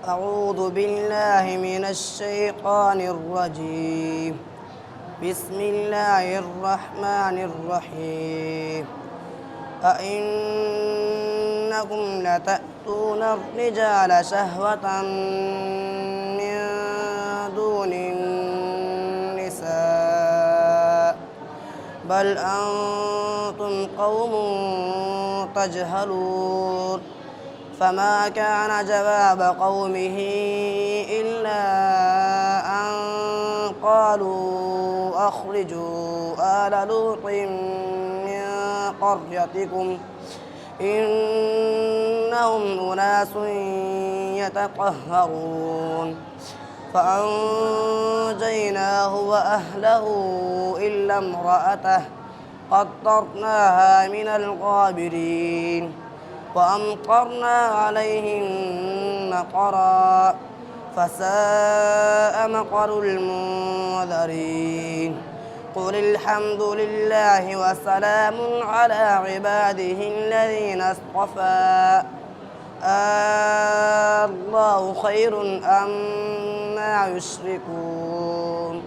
أعوذ بالله من الشيطان الرجيم. بسم الله الرحمن الرحيم. أئنكم لتأتون الرجال شهوة من دون النساء بل أنتم قوم تجهلون. فما كان جواب قومه إلا أن قالوا أخرجوا آل لوط من قريتكم إنهم أناس يتطهرون. فأنجيناه وأهله إلا امرأته قدرناها من الغابرين وأمطرنا عليهم مطرا فساء مطر المنذرين. قل الحمد لله وسلام على عباده الذين اصطفى الله خير أما يشركون.